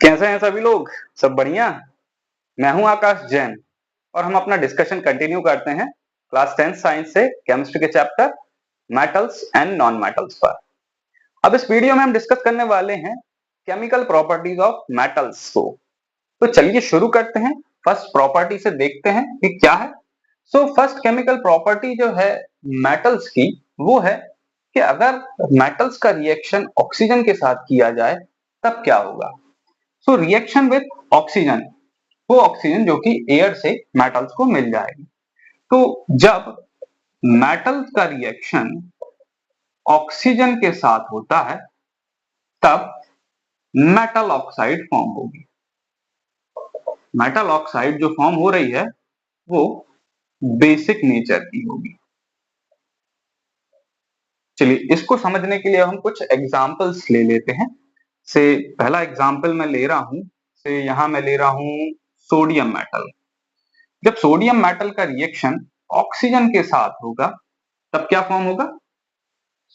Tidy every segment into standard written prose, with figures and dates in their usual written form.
कैसे हैं सभी लोग? सब बढ़िया? मैं हूं आकाश जैन और हम अपना डिस्कशन कंटिन्यू करते हैं क्लास 10th साइंस से केमिस्ट्री के chapter metals and non metals पर। अब इस वीडियो में हम डिस्कस करने वाले हैं केमिकल प्रॉपर्टीज ऑफ मेटल्स को। तो चलिए शुरू करते हैं। फर्स्ट प्रॉपर्टी से देखते हैं कि क्या है। फर्स्ट केमिकल प्रॉपर्टी जो है मेटल्स की वो है कि अगर मेटल्स का रिएक्शन ऑक्सीजन के साथ किया जाए तब क्या होगा। रिएक्शन विद ऑक्सीजन, वो ऑक्सीजन जो कि एयर से मेटल्स को मिल जाएगी। तो जब मेटल्स का रिएक्शन ऑक्सीजन के साथ होता है तब मेटल ऑक्साइड फॉर्म होगी। मेटल ऑक्साइड जो फॉर्म हो रही है वो बेसिक नेचर की होगी। चलिए इसको समझने के लिए हम कुछ एग्जांपल्स ले लेते हैं। पहला एग्जांपल मैं ले रहा हूं, यहां मैं ले रहा हूं सोडियम मेटल। जब सोडियम मेटल का रिएक्शन ऑक्सीजन के साथ होगा तब क्या फॉर्म होगा?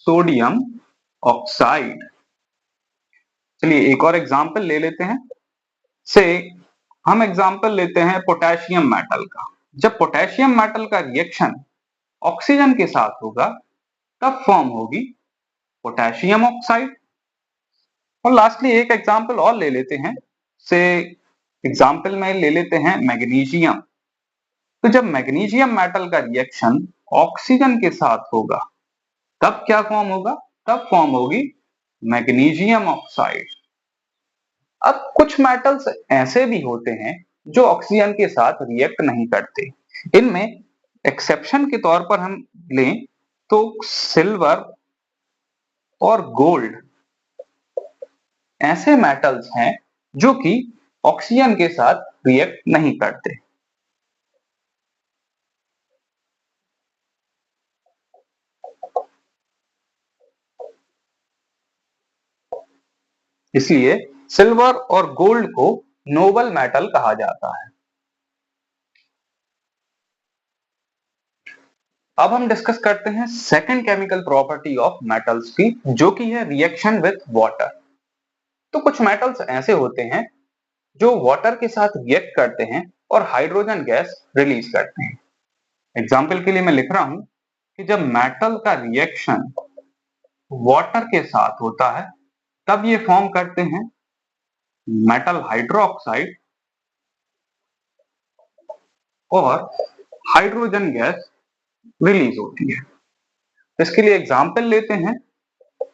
Sodium oxide. चलिए एक और एग्जांपल ले लेते हैं। से हम एग्जांपल लेते हैं पोटेशियम मेटल का। जब पोटेशियम मेटल का रिएक्शन ऑक्सीजन के साथ होगा तब फॉर्म होगी पोटेशियम ऑक्साइड। और लास्टली एक एग्जांपल और ले लेते हैं। एग्जांपल में ले लेते हैं मैग्नीशियम। तो जब मैग्नीशियम मेटल का रिएक्शन ऑक्सीजन के साथ होगा तब क्या फॉर्म होगा? तब फॉर्म होगी मैग्नीशियम ऑक्साइड। अब कुछ मेटल्स ऐसे भी होते हैं जो ऑक्सीजन के साथ रिएक्ट नहीं करते। इनमें एक्सेप्शन के तौर पर हम लें तो सिल्वर और गोल्ड ऐसे मेटल्स हैं जो कि ऑक्सीजन के साथ रिएक्ट नहीं करते। इसलिए सिल्वर और गोल्ड को नोबल मेटल कहा जाता है। अब हम डिस्कस करते हैं second chemical property of metals की, जो कि है रिएक्शन विद वाटर। तो कुछ मेटल्स ऐसे होते हैं जो वाटर के साथ रिएक्ट करते हैं और हाइड्रोजन गैस रिलीज करते हैं। एग्जाम्पल के लिए मैं लिख रहा हूं कि जब मेटल का रिएक्शन वाटर के साथ होता है तब ये फॉर्म करते हैं मेटल हाइड्रोक्साइड और हाइड्रोजन गैस रिलीज होती है। इसके लिए एग्जाम्पल लेते हैं।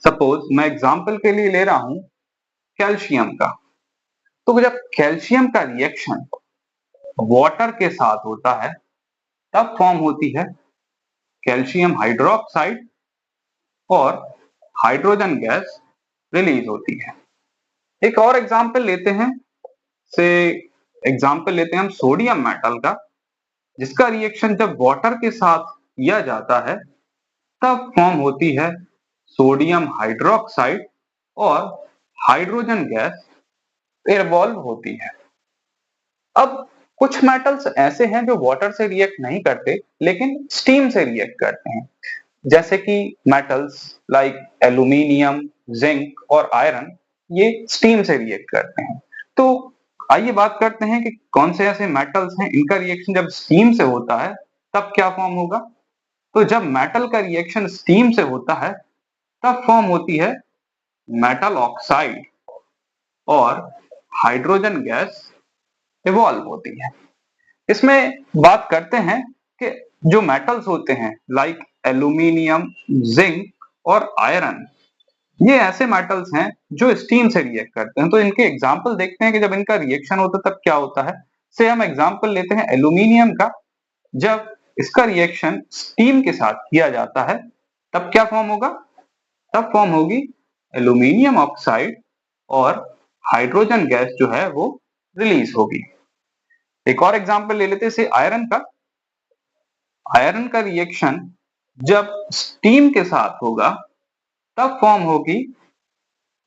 सपोज मैं एग्जाम्पल के लिए ले रहा हूं कैल्शियम का। तो जब कैल्शियम का रिएक्शन वाटर के साथ होता है तब फॉर्म होती है कैल्शियम हाइड्रोक्साइड और हाइड्रोजन गैस रिलीज होती है। एक और एग्जाम्पल लेते हैं। से एग्जाम्पल लेते हैं हम सोडियम मेटल का, जिसका रिएक्शन जब वाटर के साथ किया जाता है तब फॉर्म होती है सोडियम हाइड्रोक्साइड और हाइड्रोजन गैस इवॉल्व होती है। अब कुछ मेटल्स ऐसे हैं जो वाटर से रिएक्ट नहीं करते लेकिन स्टीम से रिएक्ट करते हैं, जैसे कि मेटल्स लाइक एल्यूमिनियम, जिंक और आयरन, ये स्टीम से रिएक्ट करते हैं। तो आइए बात करते हैं कि कौन से ऐसे मेटल्स हैं इनका रिएक्शन जब स्टीम से होता है तब क्या फॉर्म होगा। तो जब मेटल का रिएक्शन स्टीम से होता है तब फॉर्म होती है मेटल ऑक्साइड और हाइड्रोजन गैस इवॉल्व होती है। इसमें बात करते हैं कि जो मेटल्स होते हैं लाइक एल्यूमिनियम, जिंक और आयरन, ये ऐसे मेटल्स हैं जो स्टीम से रिएक्ट करते हैं। तो इनके एग्जाम्पल देखते हैं कि जब इनका रिएक्शन होता है तब क्या होता है। हम एग्जाम्पल लेते हैं एल्यूमिनियम का। जब इसका रिएक्शन स्टीम के साथ किया जाता है तब क्या फॉर्म होगा? तब फॉर्म होगी एल्यूमिनियम ऑक्साइड और हाइड्रोजन गैस जो है वो रिलीज होगी। एक और एग्जाम्पल ले लेते हैं आयरन का। आयरन का रिएक्शन जब स्टीम के साथ होगा तब फॉर्म होगी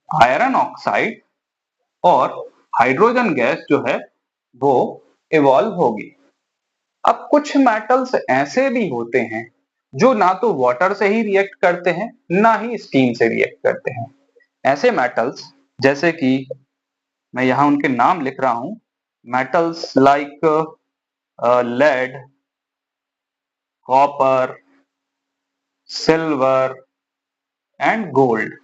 आयरन ऑक्साइड और हाइड्रोजन गैस जो है वो इवॉल्व होगी। अब कुछ मेटल्स ऐसे भी होते हैं जो ना तो वाटर से ही रिएक्ट करते हैं ना ही स्टीम से रिएक्ट करते हैं। ऐसे मेटल्स जैसे कि मैं यहाँ उनके नाम लिख रहा हूं, metals like lead, copper, silver and gold.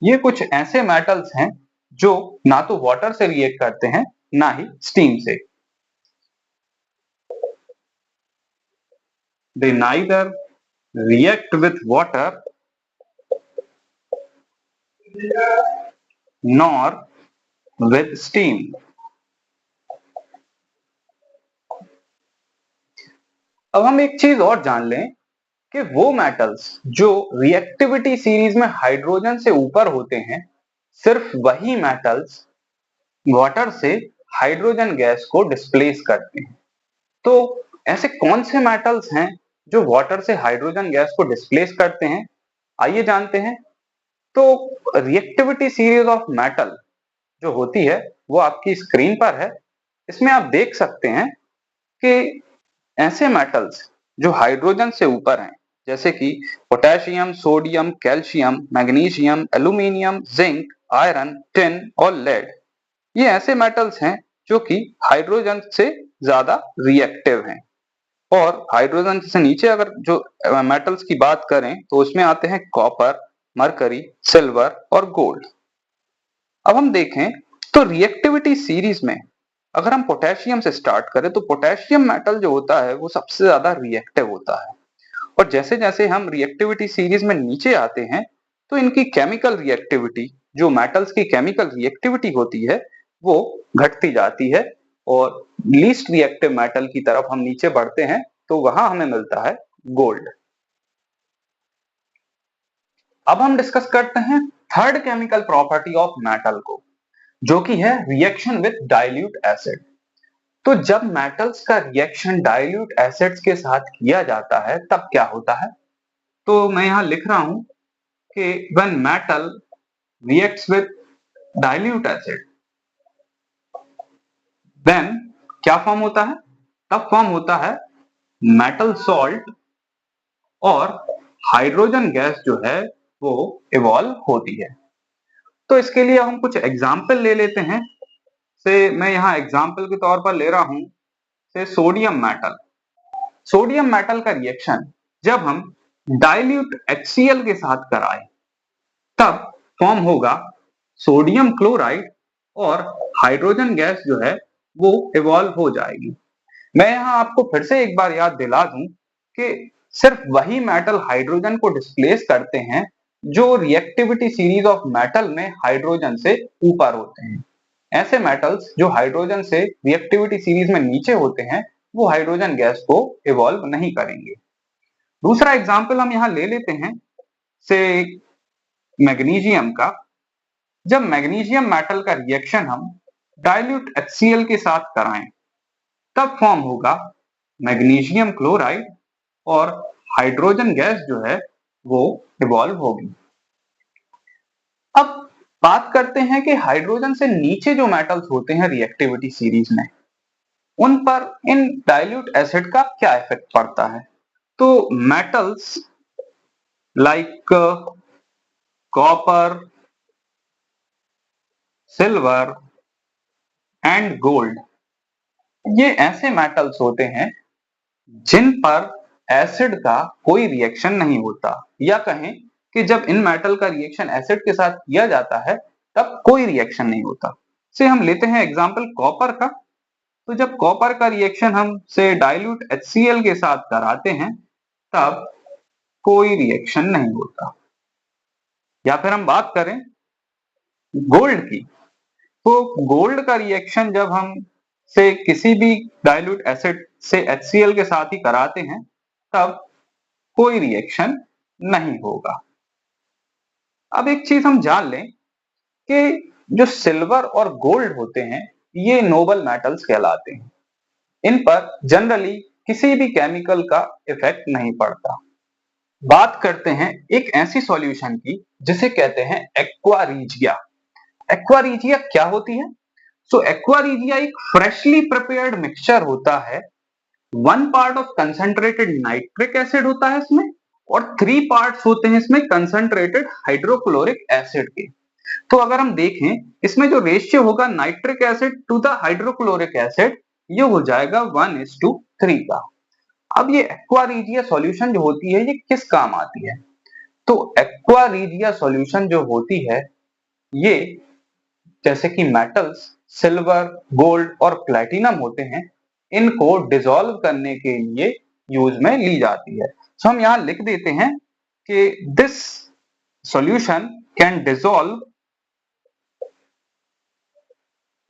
ये कुछ ऐसे मेटल्स हैं जो ना तो वाटर से रिएक्ट करते हैं ना ही स्टीम से। They neither react with water nor with steam। अब हम एक चीज और जान लें कि वो मेटल्स जो रिएक्टिविटी सीरीज में हाइड्रोजन से ऊपर होते हैं, सिर्फ वही मेटल्स वाटर से हाइड्रोजन गैस को डिस्प्लेस करते हैं। तो ऐसे कौन से मेटल्स हैं जो वाटर से हाइड्रोजन गैस को डिस्प्लेस करते हैं, आइए जानते हैं। तो रिएक्टिविटी सीरीज ऑफ मेटल जो होती है वो आपकी स्क्रीन पर है। इसमें आप देख सकते हैं कि ऐसे मेटल्स जो हाइड्रोजन से ऊपर हैं, जैसे कि potassium, sodium, calcium, magnesium, aluminium, zinc, iron, tin और लेड, ये ऐसे मेटल्स हैं जो कि हाइड्रोजन से ज्यादा रिएक्टिव हैं। और हाइड्रोजन से नीचे अगर जो मेटल्स की बात करें तो उसमें आते हैं कॉपर, मरकरी, सिल्वर और गोल्ड। अब हम देखें तो रिएक्टिविटी सीरीज में अगर हम पोटेशियम से स्टार्ट करें तो पोटेशियम मेटल जो होता है वो सबसे ज्यादा रिएक्टिव होता है। और जैसे जैसे हम रिएक्टिविटी सीरीज में नीचे आते हैं तो इनकी केमिकल रिएक्टिविटी, जो मेटल्स की केमिकल रिएक्टिविटी होती है, वो घटती जाती है और लीस्ट रिएक्टिव मेटल की तरफ हम नीचे बढ़ते हैं तो वहां हमें मिलता है गोल्ड। अब हम डिस्कस करते हैं third chemical property of metal को, जो कि है रिएक्शन विद डाइल्यूट एसिड। तो जब मेटल्स का रिएक्शन डाइल्यूट एसिड्स के साथ किया जाता है तब क्या होता है। तो मैं यहां लिख रहा हूं कि when metal reacts with dilute acid, then क्या फॉर्म होता है, तब फॉर्म होता है मेटल सॉल्ट और हाइड्रोजन गैस जो है वो इवॉल्व होती है। तो इसके लिए हम कुछ एग्जाम्पल ले लेते हैं। से मैं यहाँ एग्जाम्पल के तौर पर ले रहा हूं से सोडियम मेटल। सोडियम मेटल का रिएक्शन जब हम डाइल्यूट HCl के साथ कराएं तब फॉर्म होगा सोडियम क्लोराइड और हाइड्रोजन गैस जो है वो इवॉल्व हो जाएगी। मैं यहाँ आपको फिर से एक बार याद दिला दूं कि सिर्फ वही मेटल हाइड्रोजन को डिस्प्लेस करते हैं जो रिएक्टिविटी सीरीज ऑफ मेटल में हाइड्रोजन से ऊपर होते हैं। ऐसे मेटल्स जो हाइड्रोजन से रिएक्टिविटी सीरीज में नीचे होते हैं वो हाइड्रोजन गैस को इवॉल्व नहीं करेंगे। दूसरा एग्जाम्पल हम यहाँ ले लेते हैं से मैग्नीशियम का। जब मैग्नीशियम मेटल का रिएक्शन हम डाइल्यूट HCl के साथ कराएं तब फॉर्म होगा मैग्नीशियम क्लोराइड और हाइड्रोजन गैस जो है वो इवॉल्व होगी। अब बात करते हैं कि हाइड्रोजन से नीचे जो मेटल्स होते हैं रिएक्टिविटी सीरीज में, उन पर इन डाइल्यूट एसिड का क्या इफेक्ट पड़ता है। तो metals like copper, silver and gold, ये ऐसे मेटल्स होते हैं जिन पर एसिड का कोई रिएक्शन नहीं होता, या कहें कि जब इन मेटल का रिएक्शन एसिड के साथ किया जाता है तब कोई रिएक्शन नहीं होता। से हम लेते हैं एग्जांपल कॉपर का। तो जब कॉपर का रिएक्शन हम से डाइल्यूट HCl के साथ कराते हैं तब कोई रिएक्शन नहीं होता। या फिर हम बात करें गोल्ड की, तो गोल्ड का रिएक्शन जब हम से किसी भी डाइल्यूट एसिड से HCl के साथ ही कराते हैं तब कोई रिएक्शन नहीं होगा। अब एक चीज हम जान लें कि जो सिल्वर और गोल्ड होते हैं ये नोबल मेटल्स कहलाते हैं। इन पर जनरली किसी भी केमिकल का इफेक्ट नहीं पड़ता। बात करते हैं एक ऐसी सॉल्यूशन की जिसे कहते हैं एक्वा रीजिया। एक्वा रीजिया क्या होती है। सो एक्वा रीजिया एक फ्रेशली प्रिपेयर्ड मिक्सचर होता है। 1 part of concentrated nitric acid होता है इसमें और 3 पार्ट्स होते हैं इसमें कंसंट्रेटेड हाइड्रोक्लोरिक एसिड के। तो अगर हम देखें इसमें जो रेशियो होगा nitric acid to the hydrochloric acid ये हो जाएगा 1:3 का। अब ये एक्वा सॉल्यूशन जो होती है ये किस काम आती है? तो एक्वा सॉल्यूशन जो होती है ये जैसे कि मेटल्स सिल्वर, गोल्ड और प्लैटिनम होते हैं, इनको डिसॉल्व करने के लिए यूज में ली जाती है। तो हम यहां लिख देते हैं कि this solution can dissolve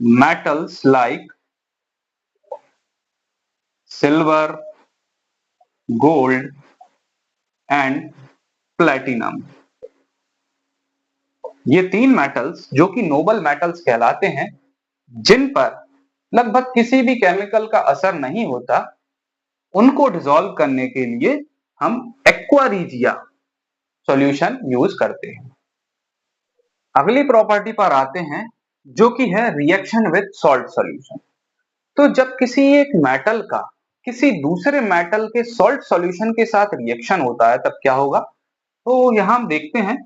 metals like silver, gold and platinum। ये तीन मेटल्स जो कि नोबल मेटल्स कहलाते हैं, जिन पर लगभग किसी भी केमिकल का असर नहीं होता, उनको डिसॉल्व करने के लिए हम एक्वा रीजिया सॉल्यूशन यूज करते हैं। अगली प्रॉपर्टी पर आते हैं जो कि है रिएक्शन विद सॉल्ट सॉल्यूशन। तो जब किसी एक मेटल का किसी दूसरे मेटल के सॉल्ट सॉल्यूशन के साथ रिएक्शन होता है तब क्या होगा? तो यहां हम देखते हैं,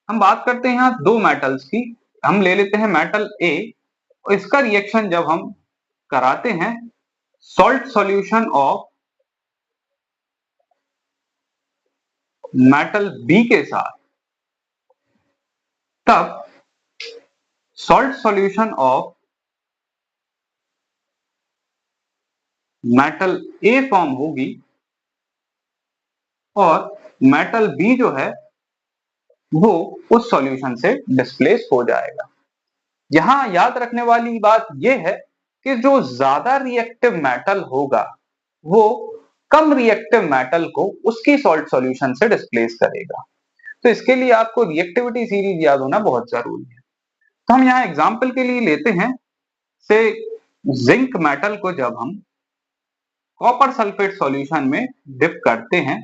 हम बात करते हैं यहाँ दो मेटल्स की। हम ले लेते हैं मेटल ए और इसका रिएक्शन जब हम कराते हैं salt solution of metal B के साथ, तब salt solution of metal A form होगी और मेटल बी जो है वो उस सॉल्यूशन से डिस्प्लेस हो जाएगा। यहां याद रखने वाली बात यह है कि जो ज्यादा रिएक्टिव मेटल होगा वो कम रिएक्टिव मेटल को उसकी सॉल्ट सॉल्यूशन से डिस्प्लेस करेगा। तो इसके लिए आपको रिएक्टिविटी सीरीज याद होना बहुत जरूरी है। तो हम यहाँ एग्जांपल के लिए लेते हैं से जिंक मेटल को जब हम कॉपर सल्फेट सॉल्यूशन में डिप करते हैं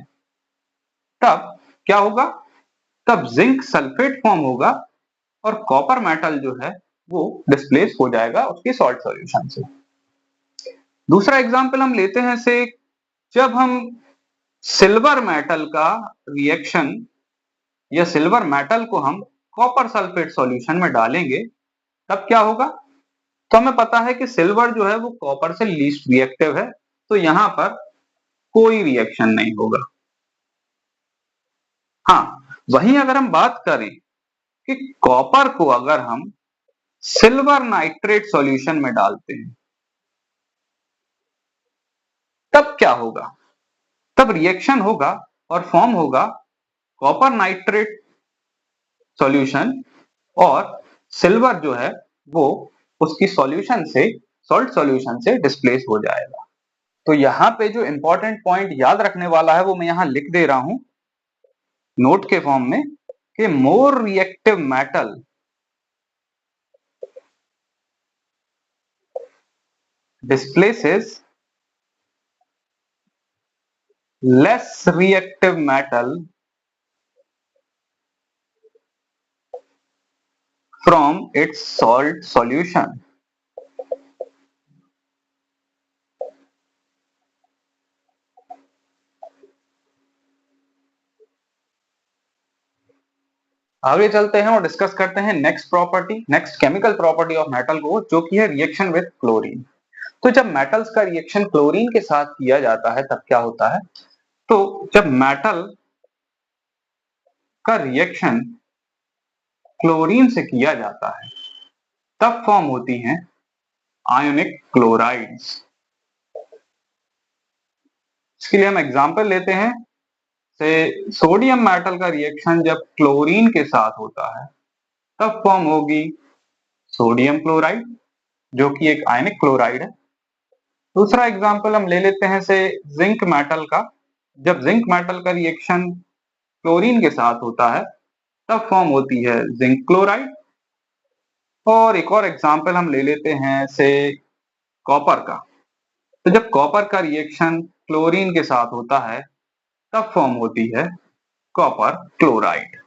तब क्या होगा? तब जिंक सल्फेट फॉर्म होगा और कॉपर मेटल जो है वो डिस्प्लेस हो जाएगा उसकी सॉल्ट सॉल्यूशन से। दूसरा एग्जांपल हम लेते हैं से जब हम सिल्वर मेटल का रिएक्शन या सिल्वर मेटल को हम कॉपर सल्फेट सॉल्यूशन में डालेंगे तब क्या होगा? तो हमें पता है कि सिल्वर जो है वो कॉपर से लीस्ट रिएक्टिव है, तो यहां पर कोई रिएक्शन नहीं होगा। हाँ, वहीं अगर हम बात करें कि कॉपर को अगर हम सिल्वर नाइट्रेट सॉल्यूशन में डालते हैं तब क्या होगा? तब रिएक्शन होगा और फॉर्म होगा कॉपर नाइट्रेट सॉल्यूशन और सिल्वर जो है वो उसकी सॉल्यूशन से सॉल्ट सॉल्यूशन से डिस्प्लेस हो जाएगा। तो यहाँ पे जो इंपॉर्टेंट पॉइंट याद रखने वाला है वो मैं यहाँ लिख दे रहा हूं नोट के फॉर्म में कि more reactive metal displaces less reactive metal from its salt solution। आगे चलते हैं और डिस्कस करते हैं next chemical property of metal को, जो कि है रिएक्शन विद क्लोरीन। तो जब मेटल्स का रिएक्शन क्लोरीन के साथ किया जाता है तब क्या होता है? तो जब मेटल का रिएक्शन क्लोरीन से किया जाता है तब फॉर्म होती हैं आयोनिक क्लोराइड्स। इसके लिए हम एग्जांपल लेते हैं से सोडियम मेटल का रिएक्शन जब क्लोरीन के साथ होता है तब फॉर्म होगी सोडियम क्लोराइड, जो कि एक आयनिक क्लोराइड है। दूसरा एग्जांपल हम ले लेते हैं से जिंक मेटल का, जब जिंक मेटल का रिएक्शन क्लोरीन के साथ होता है तब फॉर्म होती है जिंक क्लोराइड। और एक और एग्जांपल हम ले लेते हैं से कॉपर का, तो जब कॉपर का रिएक्शन क्लोरीन के साथ होता है तब फॉर्म होती है कॉपर क्लोराइड।